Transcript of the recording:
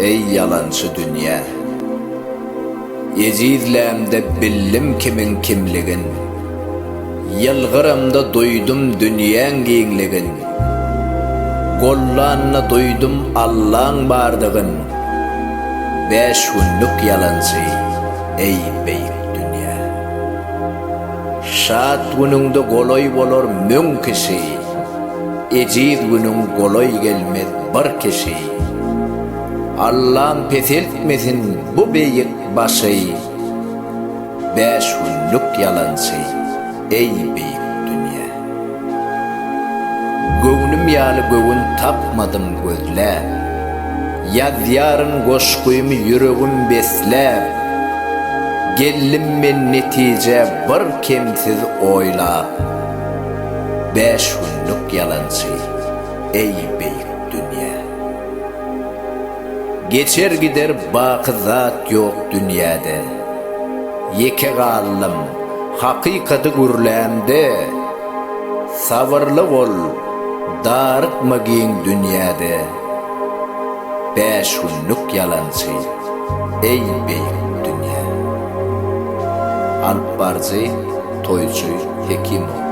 ey yalançı dünya. Yezizlemde billim kimin kimligin, yılgıramda duydum dünyanın kiyinligin, gollanna duydum Allah'ın bardığın. 5 günlük yalançı ey beyik dünya. Şat gününgde goloy bolor mün kişi, eciz günün goloy gelmez bir kişi. Allah'ın peseltmesin bu beyik başı, 5 günlük yalançı ey beyik dünya. Göğnüm yalı göğün tapmadım gözle, yaz yarın koşkuyumu yüreğim besle. Gellim men netice bir kemsiz oyla, 5 günlük yalançı ey beyik dünya. Geçer gider bakı zat yok dünyada, yeke gallım hakikati gürlemde. Sabırlı ol, darıkma giyin dünyada, 5 günlük yalançı ey beyik dünya. Alp Barcı, Toyçu Hekimov.